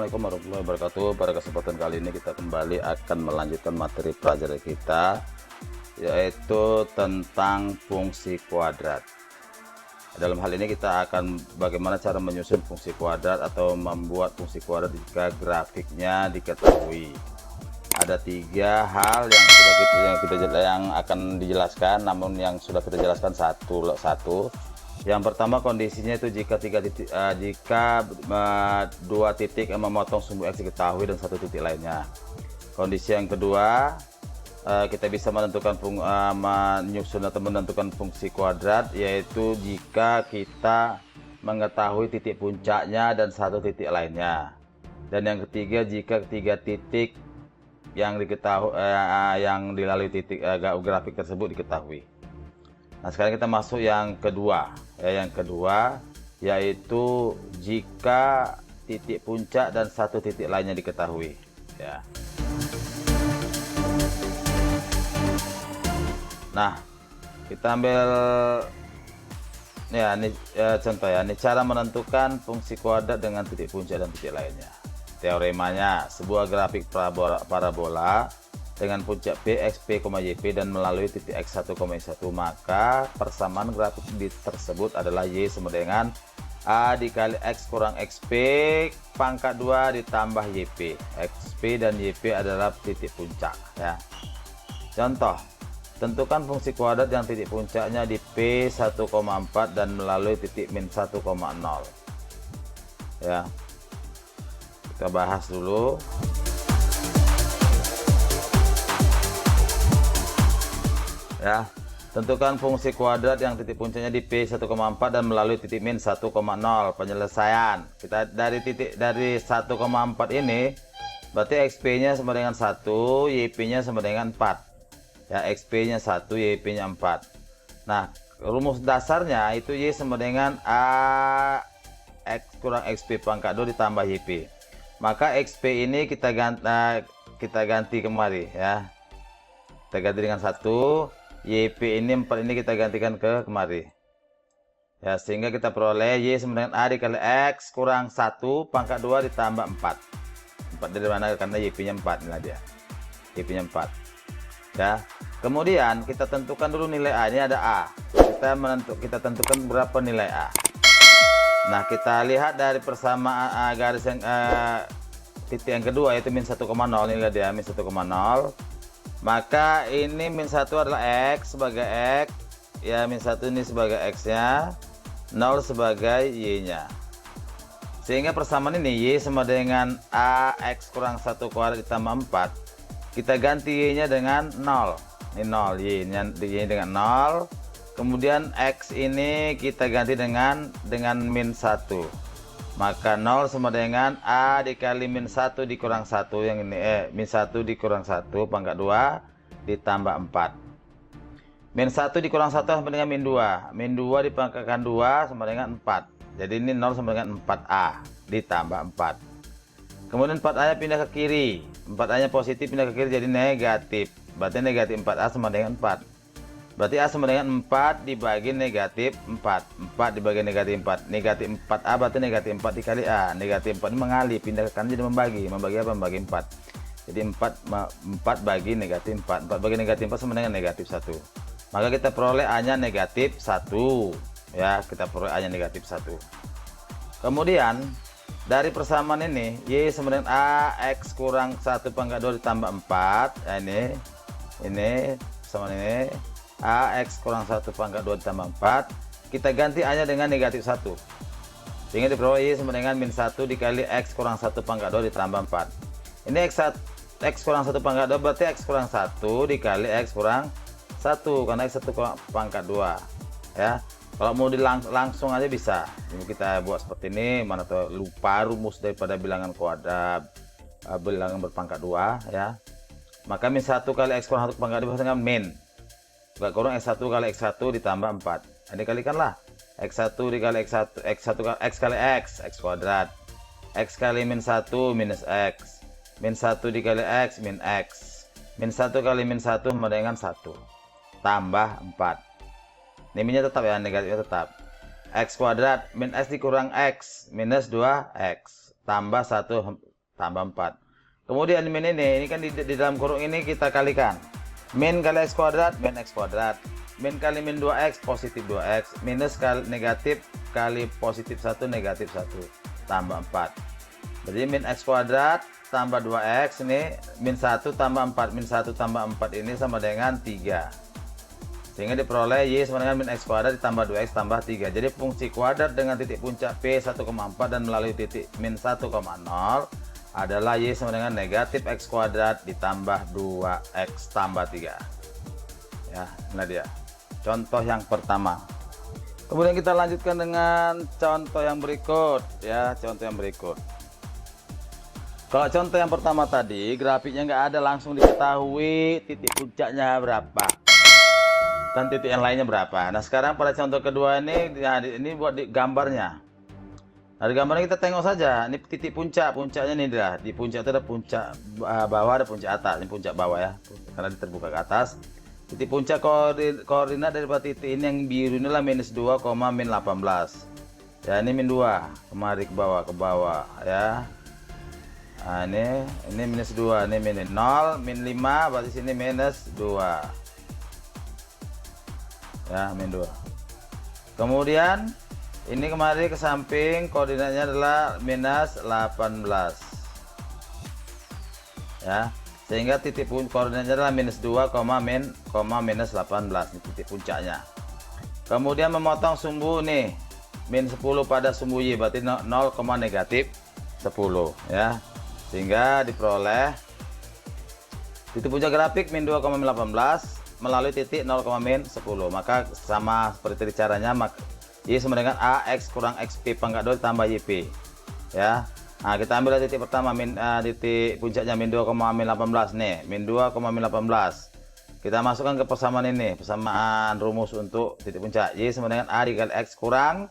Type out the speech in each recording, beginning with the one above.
Assalamualaikum warahmatullahi wabarakatuh. Pada kesempatan kali ini kita kembali akan melanjutkan materi pelajaran kita, yaitu tentang fungsi kuadrat. Dalam hal ini kita akan bagaimana cara menyusun fungsi kuadrat atau membuat fungsi kuadrat jika grafiknya diketahui. Ada 3 hal yang akan dijelaskan, namun yang sudah kita jelaskan satu. Yang pertama, kondisinya itu jika 2 titik yang memotong sumbu X diketahui dan 1 titik lainnya. Kondisi yang kedua, kita bisa menyusun atau menentukan fungsi kuadrat, yaitu jika kita mengetahui titik puncaknya dan 1 titik lainnya. Dan yang ketiga, jika 3 titik yang diketahui yang dilalui titik grafik tersebut diketahui. Nah, sekarang kita masuk yang kedua. Yang kedua yaitu jika titik puncak dan 1 titik lainnya diketahui. Ya. Nah, kita ambil ya, ini contoh ya. Ini cara menentukan fungsi kuadrat dengan titik puncak dan titik lainnya. Teoremanya, sebuah grafik parabola dengan puncak P, XP, YP dan melalui titik X1, Y1, maka persamaan grafik tersebut adalah Y sama dengan A dikali X kurang XP pangkat 2 ditambah YP. XP dan YP adalah titik puncak ya. Contoh, tentukan fungsi kuadrat yang titik puncaknya di P 1,4 dan melalui titik min 1,0 ya. Kita bahas dulu. Ya, tentukan fungsi kuadrat yang titik puncaknya di P 1,4 dan melalui titik min 1,0. Penyelesaian kita dari 1,4 ini berarti XP-nya sama dengan 1, YP-nya sama dengan 4. Ya, XP-nya 1, YP-nya 4. Nah, rumus dasarnya itu Y sama dengan A X kurang XP pangkat 2 ditambah YP. Maka XP ini kita ganti kemari ya. Kita ganti dengan 1. YP ini 4 ini kita gantikan ke kemari ya, sehingga kita peroleh Y sama dengan A dikali X kurang 1 pangkat 2 ditambah 4 dari mana? Karena YP nya 4, inilah dia YP nya 4 ya. Kemudian kita tentukan dulu nilai A. Ini ada A, kita tentukan berapa nilai A. Nah, kita lihat dari persamaan garis yang titik yang kedua yaitu min 1,0. inilah dia min 1,0. Maka ini min 1 adalah X sebagai X ya, min 1 ini sebagai X nya, 0 sebagai Y nya, sehingga persamaan ini Y sama dengan AX kurang 1 kuadrat ditambah 4. Kita ganti Y nya dengan 0. Ini 0, Y nya dengan 0. Kemudian X ini kita ganti dengan min 1. Maka 0 sama dengan A dikali min 1 dikurang 1, yang ini min 1 dikurang 1 pangkat 2 ditambah 4. Min 1 dikurang 1 sama dengan min 2. Min 2 dipangkatkan 2 sama dengan 4. Jadi ini 0 sama dengan 4A ditambah 4. Kemudian 4A nya pindah ke kiri. 4A nya positif pindah ke kiri jadi negatif. Berarti negatif 4A sama dengan 4. Berarti A sama dengan 4 dibagi negatif 4. 4 dibagi negatif 4. Negatif 4A berarti negatif 4 dikali A. Negatif 4 ini mengalih, pindah ke kanan jadi membagi. Membagi apa? Membagi 4. Jadi 4 bagi negatif 4. 4 bagi negatif 4 sama dengan negatif 1. Maka kita peroleh A-nya negatif 1. Ya, kita peroleh A-nya negatif 1. Kemudian, dari persamaan ini, Y sama dengan AX kurang 1 pangkat 2 ditambah 4. Ya, ini sama ini. AX kurang 1 pangkat 2 ditambah 4. Kita ganti A nya dengan negatif 1, sehingga diperoleh Y sama dengan min 1 dikali X kurang 1 pangkat 2 ditambah 4. Ini X kurang 1 pangkat 2 berarti X kurang 1 dikali X kurang 1, karena X 1 pangkat 2 ya. Kalau mau langsung aja bisa. Ini kita buat seperti ini, mana tuh lupa rumus daripada bilangan kuadrat, bilangan berpangkat 2 ya. Maka min 1 kali X kurang 1 pangkat 2 dengan min kurang X1 kali X1 ditambah 4. Ini kalikanlah. X1 dikali X1, X kali X kuadrat. X kali min 1 minus X. Min 1 dikali X min X. Min 1 kali min 1 sama dengan 1. Tambah 4. Ini minnya tetap ya, negatifnya tetap. X kuadrat min X dikurang X minus 2X. Tambah 1 tambah 4. Kemudian min ini kan di dalam kurung ini kita kalikan. Min kali x kuadrat, min x kuadrat. Min kali min 2x, positif 2x. Minus kali negatif kali positif 1, negatif 1. Tambah 4. Jadi min x kuadrat tambah 2x ini, min 1 tambah 4. Min 1 tambah 4 ini sama dengan 3. Sehingga diperoleh y sama dengan min x kuadrat ditambah 2x tambah 3. Jadi fungsi kuadrat dengan titik puncak P 1,4 dan melalui titik min 1,0 adalah y sama dengan negatif x kuadrat ditambah 2x tambah 3. Ya, nah dia contoh yang pertama. Kemudian kita lanjutkan dengan contoh yang berikut. Ya, contoh yang berikut. Kalau contoh yang pertama tadi grafiknya nggak ada, langsung diketahui titik puncaknya berapa dan titik yang lainnya berapa. Nah sekarang pada contoh kedua ini, ya, ini buat di gambarnya. Nah di gambarnya kita tengok saja, ini titik puncaknya nih dah. Di puncak itu ada puncak bawah, ada puncak atas. Ini puncak bawah ya, karena terbuka ke atas. Titik puncak koordinat dari titik ini yang biru inilah minus 2, min 18. Ya ini min 2, kemari ke bawah ya. Nah ini minus 2, ini min 0, min 5, berarti sini minus 2. Ya min 2. Kemudian ini kemari ke samping, koordinatnya adalah minus 18 ya, sehingga titik koordinatnya adalah minus 2, minus 18. Ini titik puncaknya. Kemudian memotong sumbu nih min 10 pada sumbu y, berarti 0, negatif 10 ya, sehingga diperoleh titik puncak grafik min 2, min 18 melalui titik 0, min 10. Maka sama seperti caranya, y sama dengan ax kurang xp pangkat 2 ditambah yp ya. Nah kita ambil titik pertama, titik puncaknya min 2, min 18 nih, min 2, min 18. Kita masukkan ke persamaan ini, persamaan rumus untuk titik puncak. Y sama dengan a dikali x kurang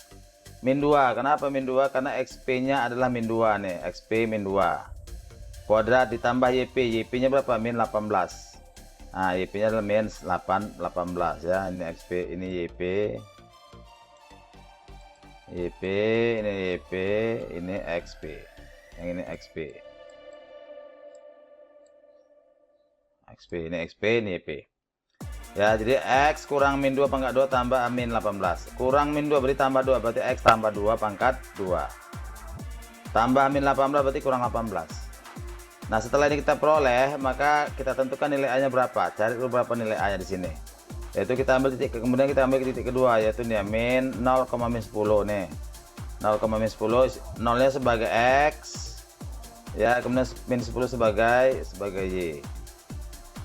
min 2. Kenapa min 2? Karena xp nya adalah min 2 nih, xp min 2 kuadrat ditambah yp nya berapa? Min 18. Nah yp nya adalah min 18 ya. Ini xp, ini yp, ini yp, ini xp, yang ini xp, ini xp, ini yp ya. Jadi x kurang min 2 pangkat 2 tambah min 18, kurang min 2 berarti tambah 2, berarti x tambah 2 pangkat 2 tambah min 18 berarti kurang 18. Nah setelah ini kita peroleh, maka kita tentukan nilai a nya berapa. Cari dulu berapa nilai a nya di sini, yaitu kita ambil titik, kemudian kita ambil titik kedua, yaitu nih min 0, min 10 nih, 0, min 10, 0 nya sebagai x ya, kemudian min 10 sebagai y,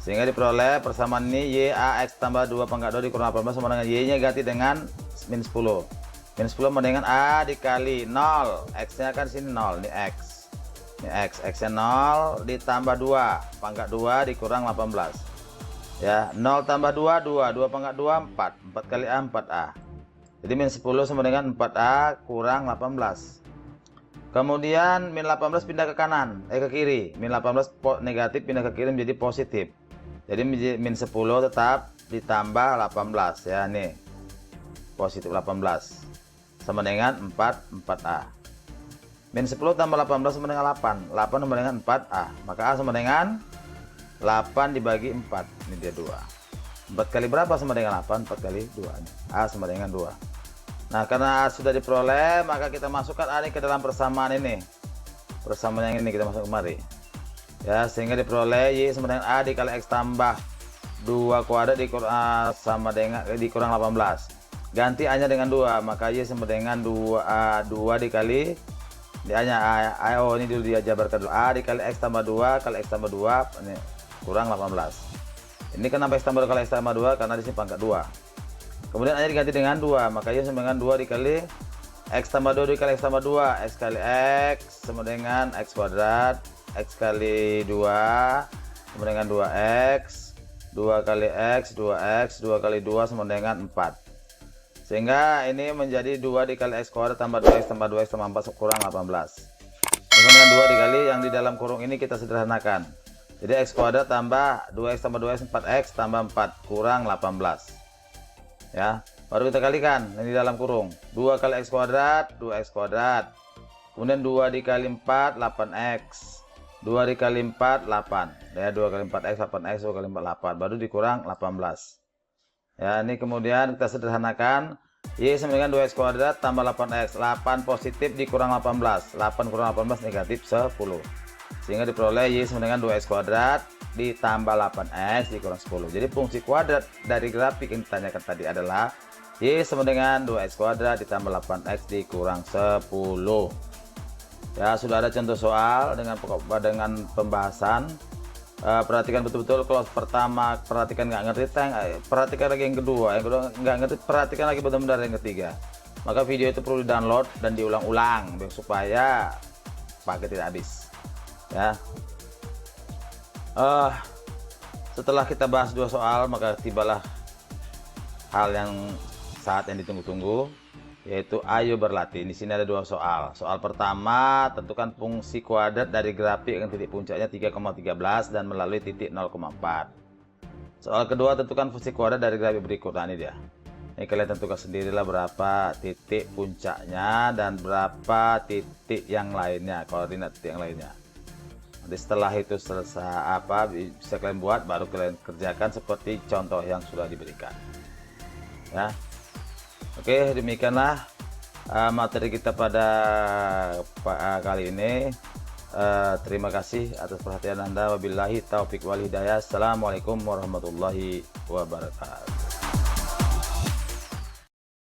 sehingga diperoleh persamaan ini y a x tambah 2 pangkat 2 dikurang 18 sama dengan y nya ganti dengan min 10. Min 10 sama dengan a dikali 0, x nya kan sini 0, ini x, ini x nya 0 ditambah 2 pangkat 2 dikurang 18 ya. 0 tambah 2, 2 pangkat 2, 4 kali a 4a. Jadi min 10 sama dengan 4a kurang 18. Kemudian min 18 pindah ke kanan, ke kiri. Min 18 negatif pindah ke kiri menjadi positif. Jadi min 10 tetap ditambah 18 ya, nih positif 18 sama dengan 4a. Min 10 tambah 18 sama dengan 8 sama dengan 4a, maka a sama dengan 8 dibagi 4, ini dia 2. 4 kali berapa sama dengan 8? 4 kali 2, a sama dengan 2. Nah karena a sudah diperoleh, maka kita masukkan a ini ke dalam persamaan ini, persamaan yang ini kita masuk kemari ya, sehingga diperoleh y sama dengan a dikali x tambah 2 kuadrat sama dengan dikurang 18. Ganti a nya dengan 2, maka y sama dengan 2 dikali a nya oh ini dulu dia jabarkan dulu, a dikali x tambah 2 kali x tambah 2 ini kurang 18. Ini kenapa x tambah 2 kali x tambah 2? Karena di sini pangkat 2. Kemudian a nya diganti dengan 2, maka y sama dengan 2 dikali x tambah 2 dikali x tambah 2, x kali x sama dengan x kuadrat, x kali 2 sama dengan 2x, 2 kali x, 2x, 2 kali 2 sama dengan 4. Sehingga ini menjadi 2 dikali x kuadrat tambah 2x tambah 2x tambah 4 kurang 18. Kemudian 2 dikali yang di dalam kurung ini kita sederhanakan. Jadi x kuadrat tambah 2x tambah 2x 4x tambah 4 kurang 18. Ya, baru kita kalikan ini di dalam kurung. 2 kali x kuadrat, 2x kuadrat. Kemudian 2 dikali 4, 8x. 2 dikali 4 8 ya, 2 kali 4x 8x, 2 kali 4 8, baru dikurang 18 ya. Ini kemudian kita sederhanakan, Y sama dengan 2x kuadrat tambah 8x, 8 positif dikurang 18, 8 kurang 18 negatif 10, sehingga diperoleh Y sama dengan 2x kuadrat ditambah 8x dikurang 10. Jadi fungsi kuadrat dari grafik yang ditanyakan tadi adalah Y sama dengan 2x kuadrat ditambah 8x dikurang 10 ya. Sudah ada contoh soal dengan pembahasan. Perhatikan betul-betul. Kalau pertama perhatikan nggak ngerti, perhatikan lagi yang kedua nggak ngerti, perhatikan lagi benar-benar yang ketiga. Maka video itu perlu di-download dan diulang-ulang supaya pakai tidak habis ya. Setelah kita bahas 2 soal, maka tibalah hal yang saat yang ditunggu-tunggu, yaitu ayo berlatih. Di sini ada 2 soal. Soal pertama, tentukan fungsi kuadrat dari grafik yang titik puncaknya 3,13 dan melalui titik 0,4. Soal kedua, tentukan fungsi kuadrat dari grafik berikut. Nah, ini dia. Ini kalian tentukan sendirilah berapa titik puncaknya dan berapa titik yang lainnya, koordinat titik yang lainnya. Nanti setelah itu selesai bisa kalian buat, baru kalian kerjakan seperti contoh yang sudah diberikan ya. Oke, demikianlah materi kita pada kali ini. Terima kasih atas perhatian Anda. Wabillahi taufik wal hidayah. Assalamualaikum warahmatullahi wabarakatuh.